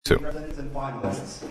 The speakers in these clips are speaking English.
Representatives and finalists.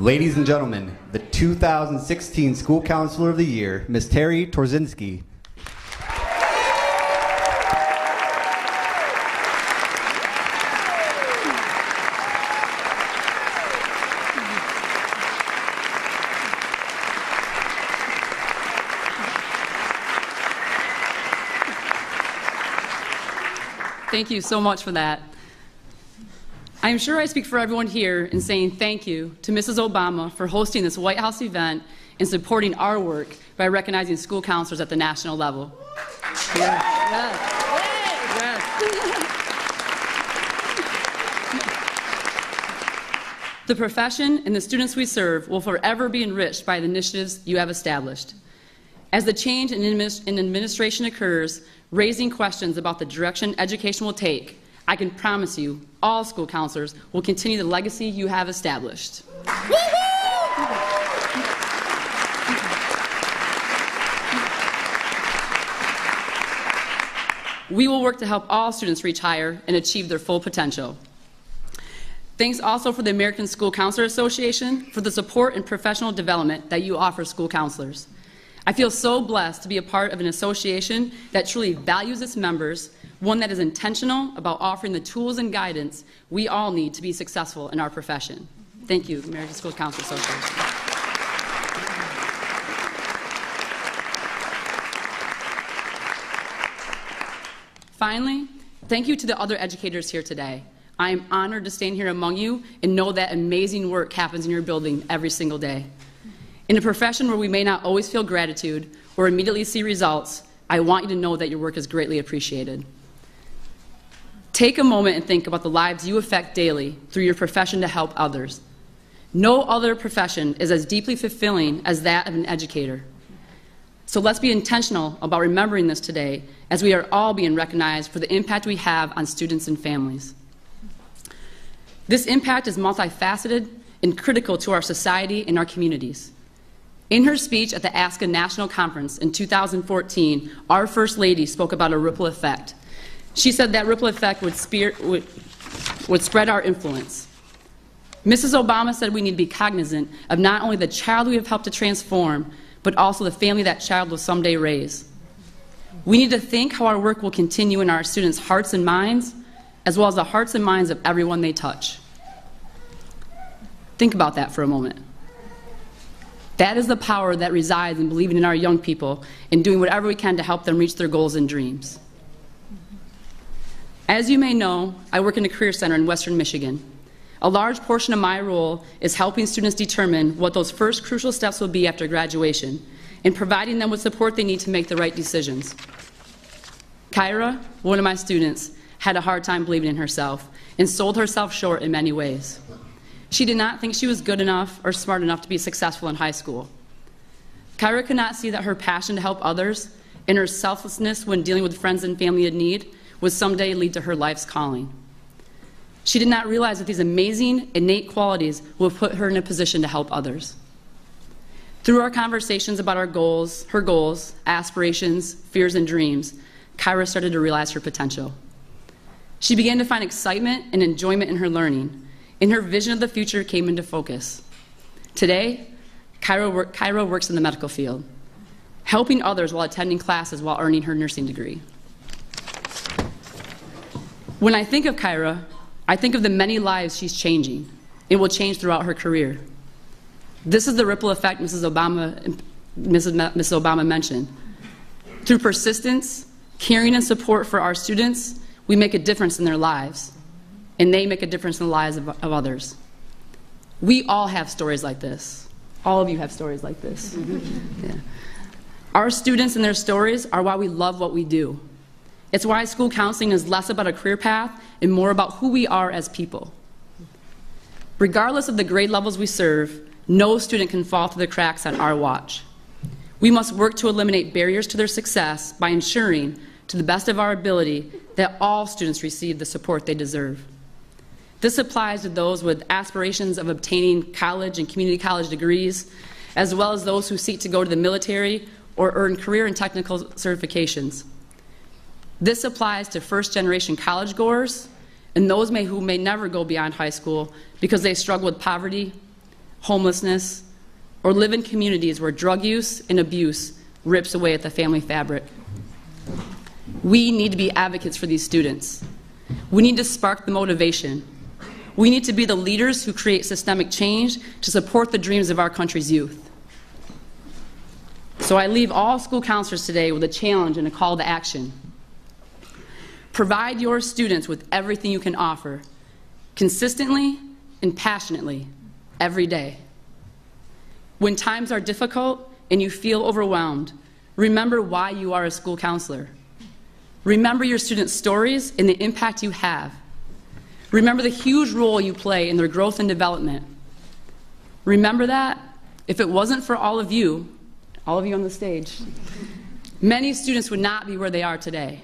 Ladies and gentlemen, the 2016 School Counselor of the Year, Ms. Terry Torzinski. Thank you so much for that. I am sure I speak for everyone here in saying thank you to Mrs. Obama for hosting this White House event and supporting our work by recognizing school counselors at the national level. Yes. Yes. Yes. The profession and the students we serve will forever be enriched by the initiatives you have established. As the change in administration occurs, raising questions about the direction education will take, I can promise you all school counselors will continue the legacy you have established. We will work to help all students reach higher and achieve their full potential. Thanks also for the American School Counselor Association for the support and professional development that you offer school counselors. I feel so blessed to be a part of an association that truly values its members, one that is intentional about offering the tools and guidance we all need to be successful in our profession. Thank you, American School Counselor Association. Finally, thank you to the other educators here today. I am honored to stand here among you and know that amazing work happens in your building every single day. In a profession where we may not always feel gratitude or immediately see results, I want you to know that your work is greatly appreciated. Take a moment and think about the lives you affect daily through your profession to help others. No other profession is as deeply fulfilling as that of an educator. So let's be intentional about remembering this today, as we are all being recognized for the impact we have on students and families. This impact is multifaceted and critical to our society and our communities. In her speech at the ASCA National Conference in 2014, our First Lady spoke about a ripple effect. She said that ripple effect would spread our influence. Mrs. Obama said we need to be cognizant of not only the child we have helped to transform, but also the family that child will someday raise. We need to think how our work will continue in our students' hearts and minds, as well as the hearts and minds of everyone they touch. Think about that for a moment. That is the power that resides in believing in our young people and doing whatever we can to help them reach their goals and dreams. As you may know, I work in a career center in Western Michigan. A large portion of my role is helping students determine what those first crucial steps will be after graduation and providing them with support they need to make the right decisions. Kyra, one of my students, had a hard time believing in herself and sold herself short in many ways. She did not think she was good enough or smart enough to be successful in high school. Kyra could not see that her passion to help others and her selflessness when dealing with friends and family in need would someday lead to her life's calling. She did not realize that these amazing, innate qualities would put her in a position to help others. Through our conversations about her goals, aspirations, fears, and dreams, Kyra started to realize her potential. She began to find excitement and enjoyment in her learning, and her vision of the future came into focus. Today, Kyra works in the medical field, helping others while attending classes while earning her nursing degree. When I think of Kyra, I think of the many lives she's changing and will change throughout her career. This is the ripple effect Mrs. Obama mentioned. Through persistence, caring, and support for our students, we make a difference in their lives, and they make a difference in the lives of others. We all have stories like this. All of you have stories like this. Yeah. Our students and their stories are why we love what we do. It's why school counseling is less about a career path and more about who we are as people. Regardless of the grade levels we serve, no student can fall through the cracks on our watch. We must work to eliminate barriers to their success by ensuring, to the best of our ability, that all students receive the support they deserve. This applies to those with aspirations of obtaining college and community college degrees, as well as those who seek to go to the military or earn career and technical certifications. This applies to first-generation college goers and those who may never go beyond high school because they struggle with poverty, homelessness, or live in communities where drug use and abuse rips away at the family fabric. We need to be advocates for these students. We need to spark the motivation. We need to be the leaders who create systemic change to support the dreams of our country's youth. So I leave all school counselors today with a challenge and a call to action. Provide your students with everything you can offer, consistently and passionately, every day. When times are difficult and you feel overwhelmed, remember why you are a school counselor. Remember your students' stories and the impact you have. Remember the huge role you play in their growth and development. Remember that if it wasn't for all of you on the stage, many students would not be where they are today.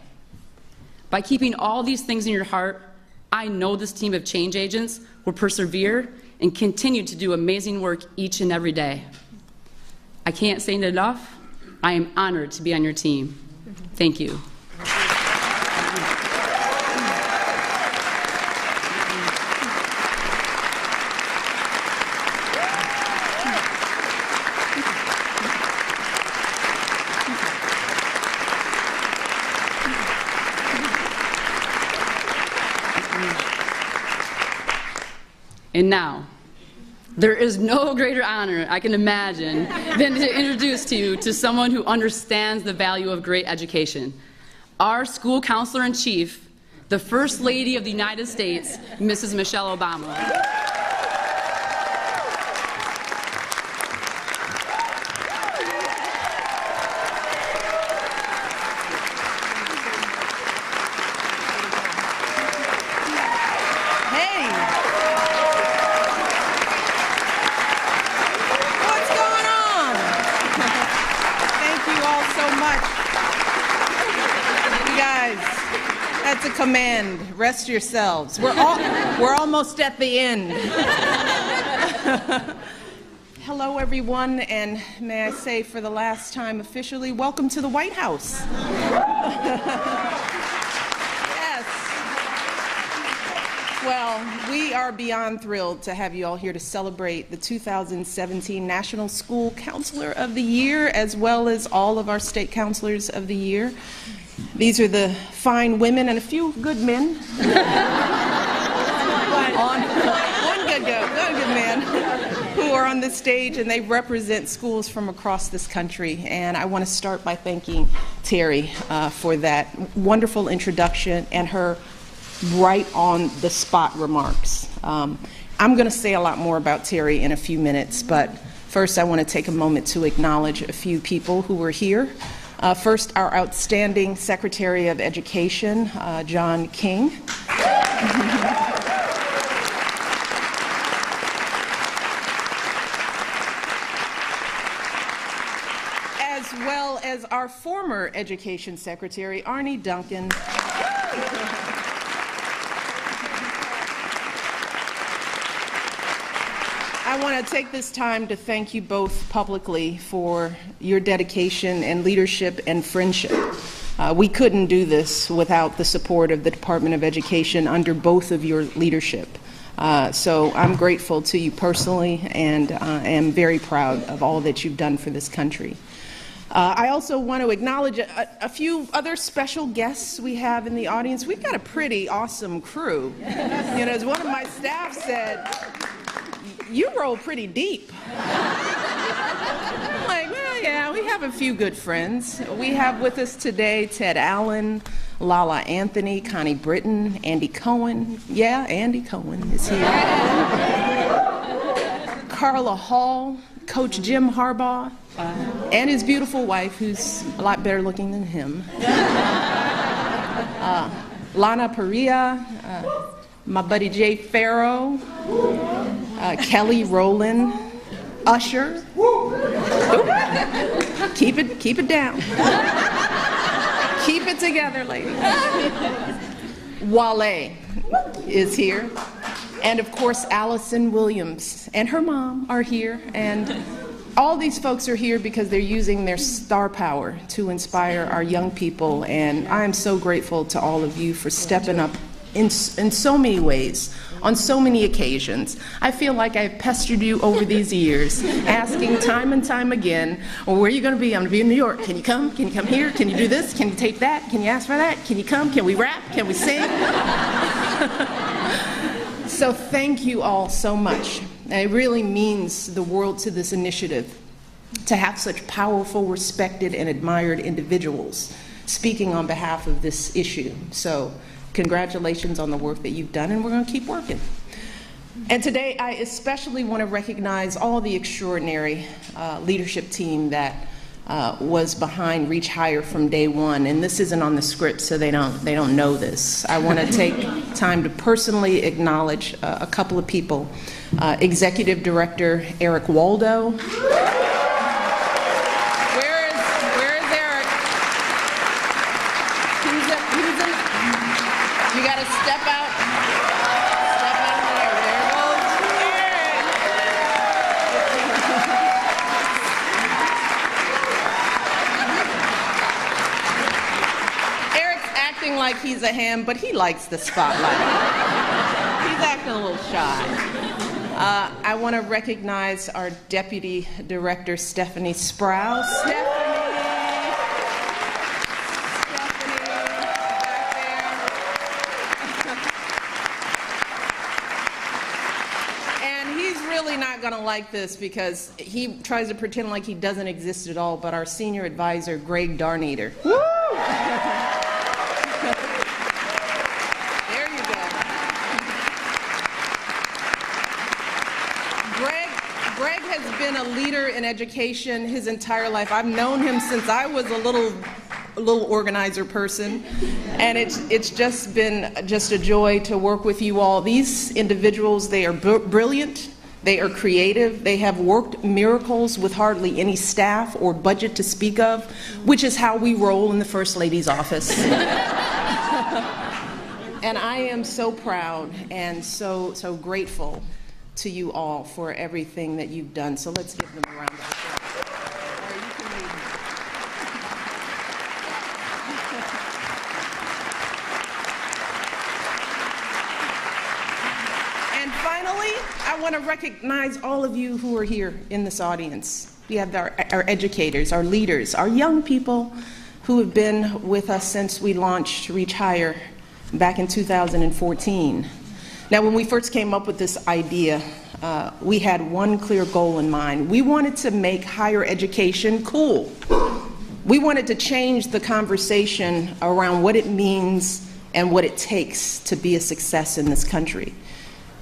By keeping all these things in your heart, I know this team of change agents will persevere and continue to do amazing work each and every day. I can't say it enough. I am honored to be on your team. Thank you. And now, there is no greater honor I can imagine than to introduce to you to someone who understands the value of great education. Our school counselor-in-chief, the First Lady of the United States, Mrs. Michelle Obama. That's a command. Rest yourselves. We're almost at the end. Hello, everyone, and may I say for the last time officially, welcome to the White House. Yes. Well, we are beyond thrilled to have you all here to celebrate the 2017 National School Counselor of the Year, as well as all of our state counselors of the year. These are the fine women and a few good men. One good man who are on this stage, and they represent schools from across this country. And I want to start by thanking Terry for that wonderful introduction and her right on the spot remarks. I'm going to say a lot more about Terry in a few minutes, but first I want to take a moment to acknowledge a few people who were here. First, our outstanding Secretary of Education, John King. As well as our former Education Secretary, Arne Duncan. I want to take this time to thank you both publicly for your dedication and leadership and friendship. We couldn't do this without the support of the Department of Education under both of your leadership. So I'm grateful to you personally, and am very proud of all that you've done for this country. I also want to acknowledge a few other special guests we have in the audience. We've got a pretty awesome crew. You know, as one of my staff said, you roll pretty deep. I'm like, well, yeah, we have a few good friends. We have with us today Ted Allen, Lala Anthony, Connie Britton, Andy Cohen. Yeah, Andy Cohen is here. Carla Hall, Coach Jim Harbaugh, and his beautiful wife, who's a lot better looking than him. Lana Perea, my buddy Jay Farrow, Kelly Rowland, Usher. Keep it down. Keep it together, ladies. Wale is here. And of course, Allison Williams and her mom are here. And all these folks are here because they're using their star power to inspire our young people. And I am so grateful to all of you for stepping up in so many ways, on so many occasions. I feel like I've pestered you over these years, asking time and time again, well, where are you going to be? I'm going to be in New York. Can you come? Can you come here? Can you do this? Can you tape that? Can you ask for that? Can you come? Can we rap? Can we sing? So thank you all so much. It really means the world to this initiative to have such powerful, respected, and admired individuals speaking on behalf of this issue. So congratulations on the work that you've done, and we're going to keep working. And today, I especially want to recognize all the extraordinary leadership team that was behind Reach Higher from day one. And this isn't on the script, so they don't know this. I want to take time to personally acknowledge a couple of people. Executive Director Eric Waldo. Where is Eric? Who's in? You got to step out. Step out there. There goes Eric. Eric's acting like he's a ham, but he likes the spotlight. He's acting a little shy. I want to recognize our Deputy Director, Stephanie Sprouse. Stephanie, back there. And he's really not going to like this because he tries to pretend like he doesn't exist at all, but our Senior Advisor, Greg Darneater. Woo! Greg has been a leader in education his entire life. I've known him since I was a little organizer person, and it's just been just a joy to work with you all. These individuals, they are brilliant, they are creative, they have worked miracles with hardly any staff or budget to speak of, which is how we roll in the First Lady's office. And I am so proud and so grateful to you all for everything that you've done. So let's give them a round of applause. Or you can leave. And finally, I want to recognize all of you who are here in this audience. We have our educators, our leaders, our young people who have been with us since we launched Reach Higher back in 2014. Now, when we first came up with this idea, we had one clear goal in mind. We wanted to make higher education cool. We wanted to change the conversation around what it means and what it takes to be a success in this country.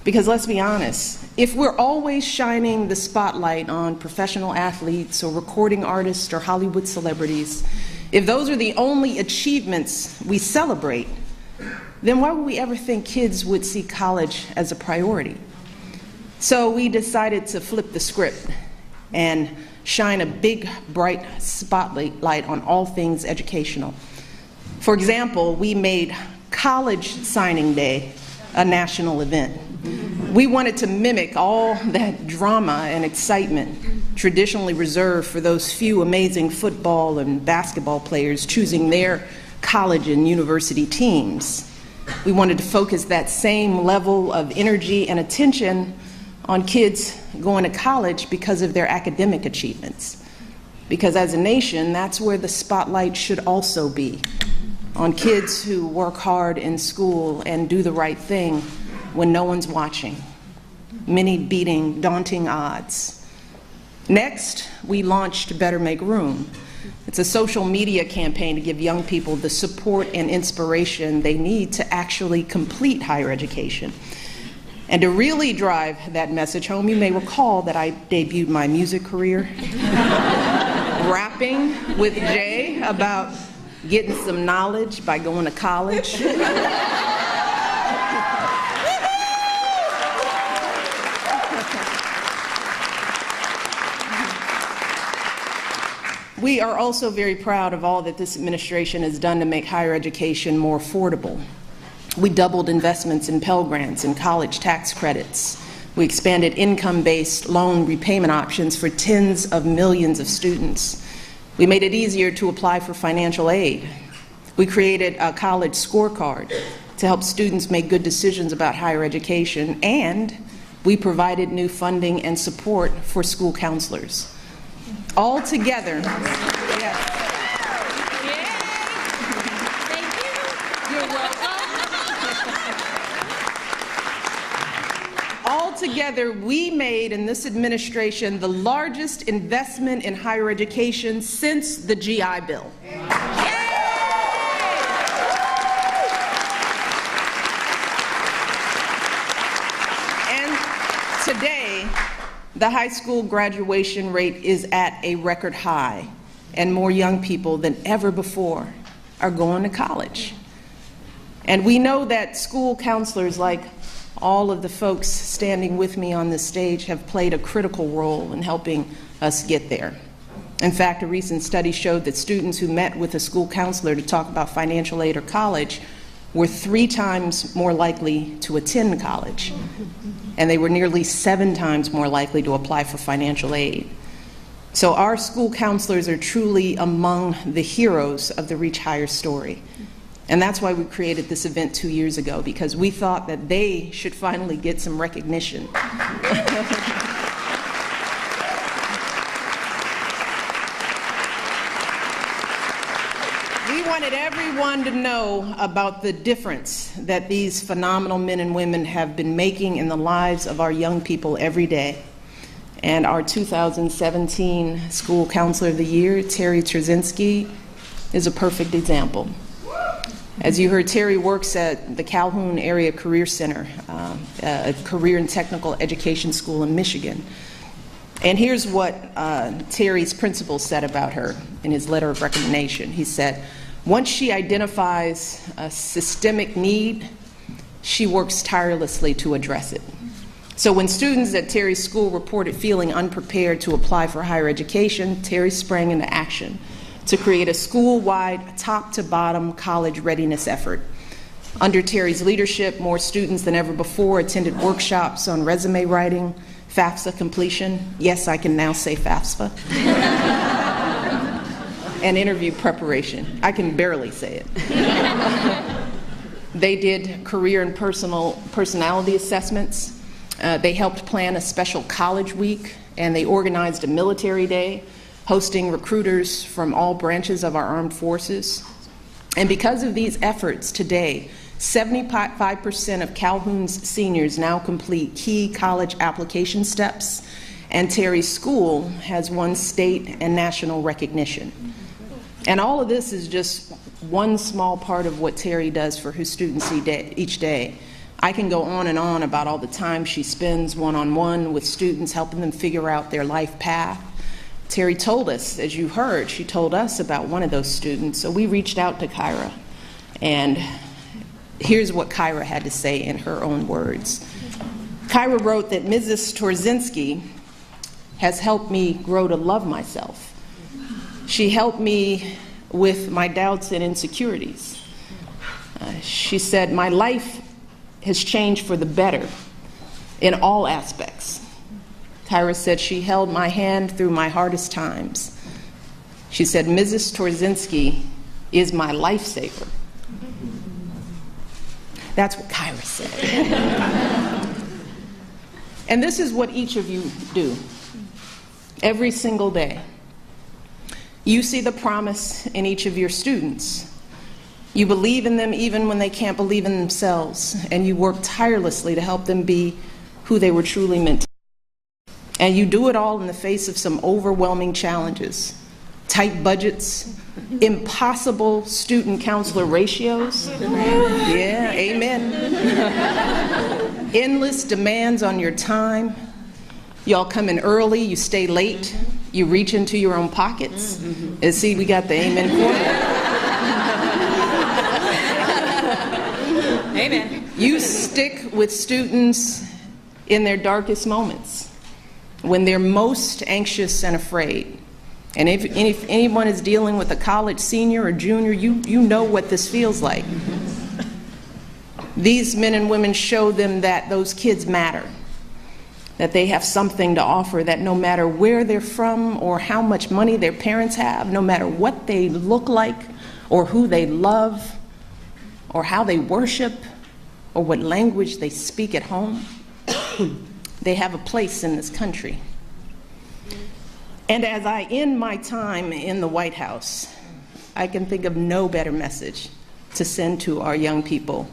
Because let's be honest, if we're always shining the spotlight on professional athletes or recording artists or Hollywood celebrities, if those are the only achievements we celebrate, then why would we ever think kids would see college as a priority? So we decided to flip the script and shine a big, bright spotlight on all things educational. For example, we made College Signing Day a national event. We wanted to mimic all that drama and excitement traditionally reserved for those few amazing football and basketball players choosing their college and university teams. We wanted to focus that same level of energy and attention on kids going to college because of their academic achievements. Because as a nation, that's where the spotlight should also be, on kids who work hard in school and do the right thing when no one's watching, many beating daunting odds. Next, we launched Better Make Room. It's a social media campaign to give young people the support and inspiration they need to actually complete higher education. And to really drive that message home, you may recall that I debuted my music career rapping with Jay about getting some knowledge by going to college. We are also very proud of all that this administration has done to make higher education more affordable. We doubled investments in Pell Grants and college tax credits. We expanded income-based loan repayment options for tens of millions of students. We made it easier to apply for financial aid. We created a college scorecard to help students make good decisions about higher education, and we provided new funding and support for school counselors. All together, yes. Thank you. You're welcome. All together, we made in this administration the largest investment in higher education since the GI Bill. And today, the high school graduation rate is at a record high, and more young people than ever before are going to college. And we know that school counselors, like all of the folks standing with me on this stage, have played a critical role in helping us get there. In fact, a recent study showed that students who met with a school counselor to talk about financial aid or college were 3 times more likely to attend college, and they were nearly 7 times more likely to apply for financial aid. So our school counselors are truly among the heroes of the Reach Higher story. And that's why we created this event 2 years ago, because we thought that they should finally get some recognition. We wanted everyone to know about the difference that these phenomenal men and women have been making in the lives of our young people every day. And our 2017 School Counselor of the Year, Terry Trzynski, is a perfect example. As you heard, Terry works at the Calhoun Area Career Center, a career and technical education school in Michigan. And here's what Terry's principal said about her in his letter of recommendation. He said, once she identifies a systemic need, she works tirelessly to address it. So when students at Terry's school reported feeling unprepared to apply for higher education, Terry sprang into action to create a school-wide, top-to-bottom college readiness effort. Under Terry's leadership, more students than ever before attended workshops on resume writing, FAFSA completion. Yes, I can now say FAFSA. And interview preparation. I can barely say it. They did career and personality assessments. They helped plan a special college week, and they organized a military day, hosting recruiters from all branches of our armed forces. And because of these efforts today, 75% of Calhoun's seniors now complete key college application steps, and Terry's school has won state and national recognition. And all of this is just one small part of what Terry does for her students each day. I can go on and on about all the time she spends one-on-one with students, helping them figure out their life path. Terry told us, as you heard, she told us about one of those students. So we reached out to Kyra, and here's what Kyra had to say in her own words. Kyra wrote that Mrs. Torzinski has helped me grow to love myself. She helped me with my doubts and insecurities. She said, my life has changed for the better in all aspects. Kyra said she held my hand through my hardest times. She said, Mrs. Torzinski is my lifesaver. That's what Kyra said. And this is what each of you do every single day. You see the promise in each of your students. You believe in them even when they can't believe in themselves, and you work tirelessly to help them be who they were truly meant to be. And you do it all in the face of some overwhelming challenges: tight budgets, impossible student counselor ratios. Yeah, amen. Endless demands on your time. Y'all come in early, you stay late, you reach into your own pockets. And see, we got the amen corner. Amen. You stick with students in their darkest moments, when they're most anxious and afraid. And if anyone is dealing with a college senior or junior, you know what this feels like. These men and women show them that those kids matter, that they have something to offer, that no matter where they're from or how much money their parents have, no matter what they look like or who they love or how they worship or what language they speak at home, they have a place in this country. And as I end my time in the White House, I can think of no better message to send to our young people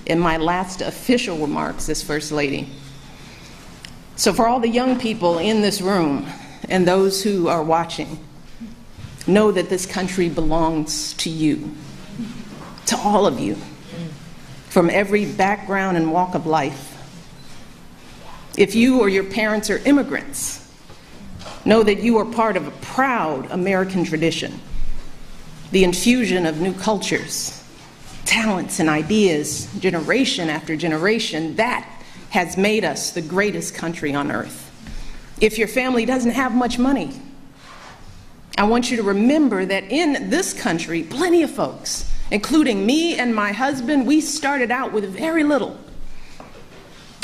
in my last official remarks as First Lady. So for all the young people in this room and those who are watching, know that this country belongs to you, to all of you, from every background and walk of life. If you or your parents are immigrants, know that you are part of a proud American tradition, the infusion of new cultures, talents, and ideas, generation after generation, that has made us the greatest country on earth. If your family doesn't have much money, I want you to remember that in this country, plenty of folks, including me and my husband, we started out with very little,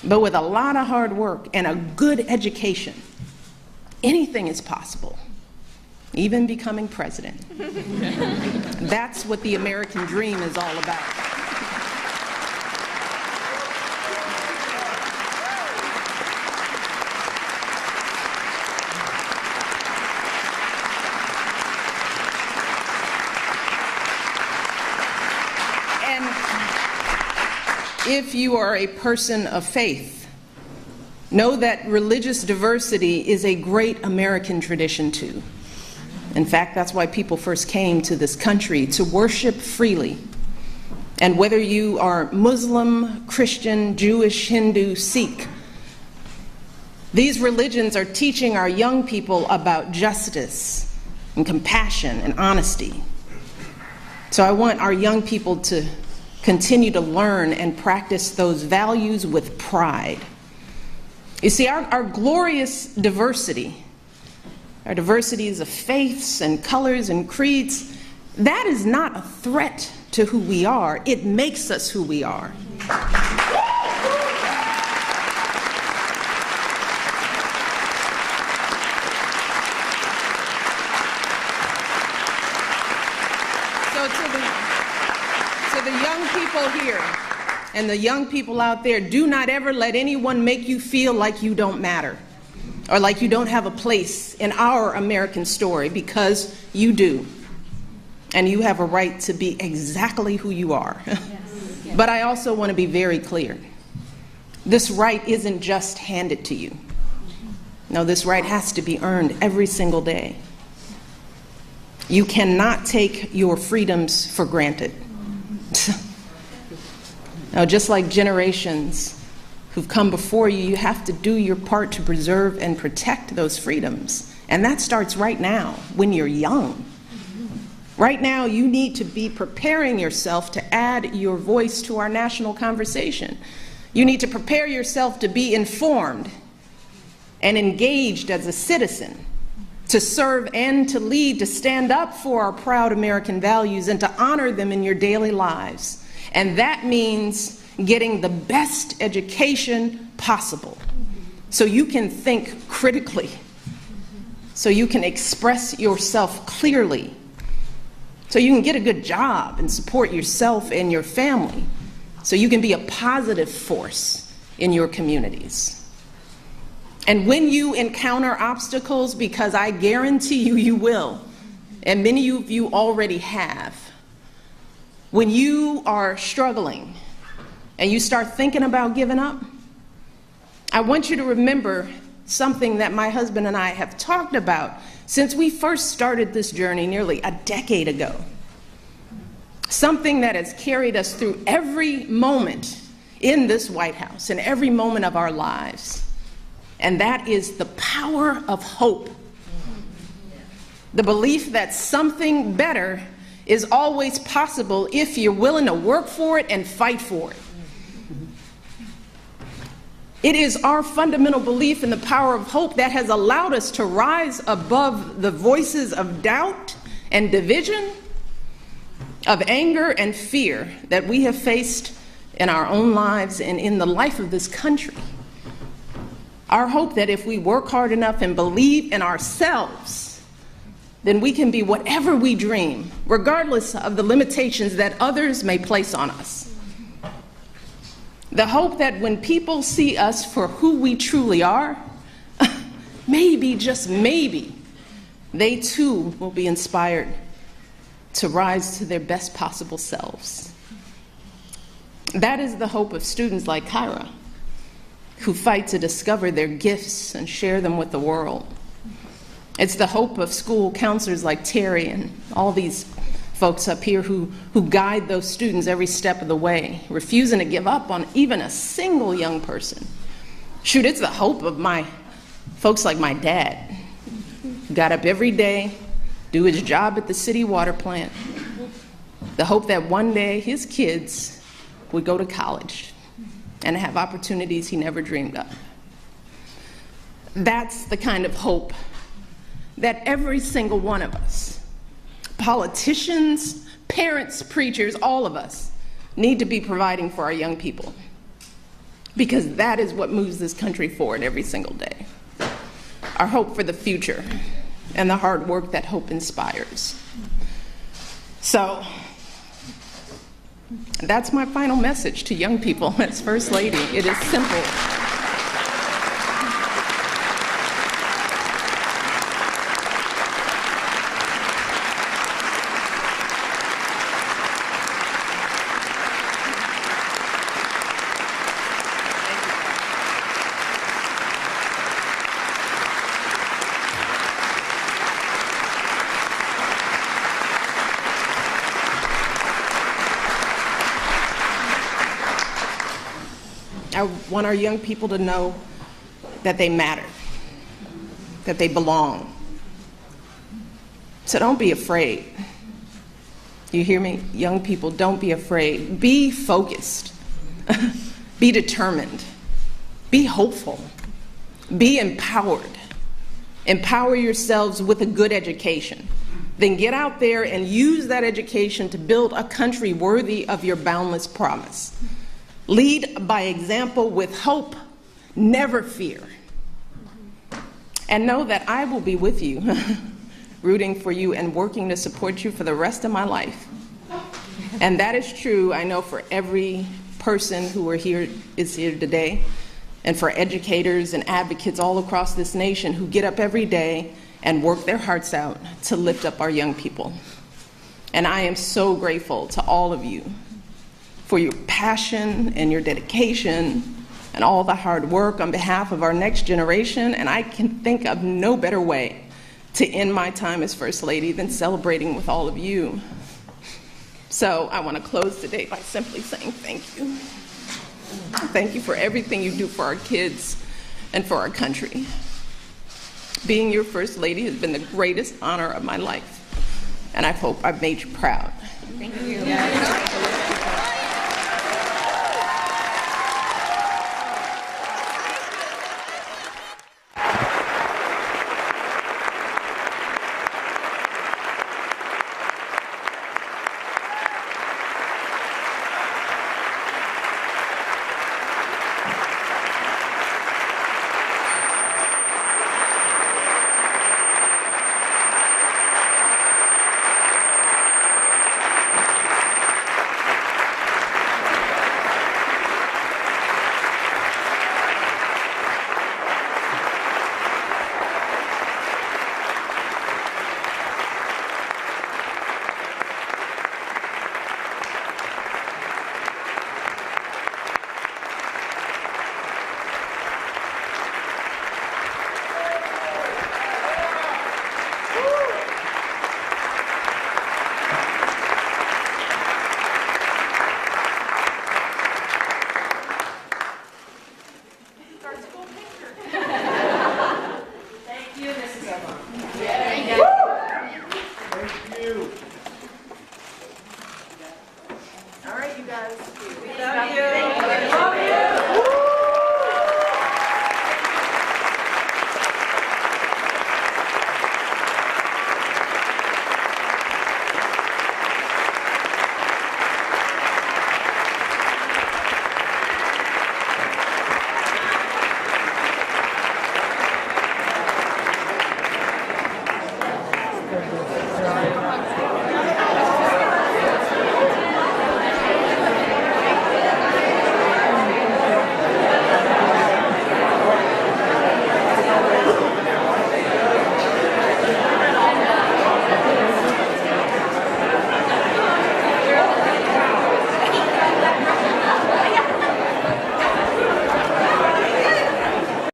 but with a lot of hard work and a good education, anything is possible, even becoming president. That's what the American dream is all about. And if you are a person of faith, know that religious diversity is a great American tradition too. In fact, that's why people first came to this country, to worship freely. And whether you are Muslim, Christian, Jewish, Hindu, Sikh, these religions are teaching our young people about justice and compassion and honesty. So I want our young people to continue to learn and practice those values with pride. You see, our glorious diversity, our diversities of faiths and colors and creeds, That is not a threat to who we are. It makes us who we are. So to the young people here and the young people out there, do not ever let anyone make you feel like you don't matter or like you don't have a place in our American story, because you do. And you have a right to be exactly who you are. Yes. But I also want to be very clear. This right isn't just handed to you. No, this right has to be earned every single day. You cannot take your freedoms for granted. Now, just like generations who've come before you, you have to do your part to preserve and protect those freedoms. And that starts right now, when you're young. Right now, you need to be preparing yourself to add your voice to our national conversation. You need to prepare yourself to be informed and engaged as a citizen, to serve and to lead, to stand up for our proud American values and to honor them in your daily lives. And that means getting the best education possible so you can think critically, so you can express yourself clearly, so you can get a good job and support yourself and your family, so you can be a positive force in your communities. And when you encounter obstacles, because I guarantee you, you will, and many of you already have, when you are struggling and you start thinking about giving up, I want you to remember something that my husband and I have talked about since we first started this journey nearly a decade ago. Something that has carried us through every moment in this White House and every moment of our lives. And that is the power of hope. The belief that something better is always possible if you're willing to work for it and fight for it. It is our fundamental belief in the power of hope that has allowed us to rise above the voices of doubt and division, of anger and fear that we have faced in our own lives and in the life of this country. Our hope that if we work hard enough and believe in ourselves, then we can be whatever we dream, regardless of the limitations that others may place on us. The hope that when people see us for who we truly are, maybe, just maybe, they too will be inspired to rise to their best possible selves. That is the hope of students like Kyra, who fight to discover their gifts and share them with the world. It's the hope of school counselors like Terry and all these folks up here who guide those students every step of the way, refusing to give up on even a single young person. Shoot, it's the hope of my folks like my dad, who got up every day, do his job at the city water plant. The hope that one day his kids would go to college and have opportunities he never dreamed of. That's the kind of hope that every single one of us, politicians, parents, preachers, all of us, need to be providing for our young people, because that is what moves this country forward every single day. Our hope for the future and the hard work that hope inspires. So that's my final message to young people as First Lady. It is simple. I want our young people to know that they matter, that they belong. So don't be afraid. You hear me? Young people, don't be afraid. Be focused. Be determined. Be hopeful. Be empowered. Empower yourselves with a good education. Then get out there and use that education to build a country worthy of your boundless promise. Lead by example with hope, never fear. And know that I will be with you, rooting for you and working to support you for the rest of my life. And that is true, I know, for every person who is here today, and for educators and advocates all across this nation who get up every day and work their hearts out to lift up our young people. And I am so grateful to all of you for your passion and your dedication and all the hard work on behalf of our next generation, and I can think of no better way to end my time as First Lady than celebrating with all of you. So I want to close today by simply saying thank you. Thank you for everything you do for our kids and for our country. Being your First Lady has been the greatest honor of my life, and I hope I've made you proud. Thank you.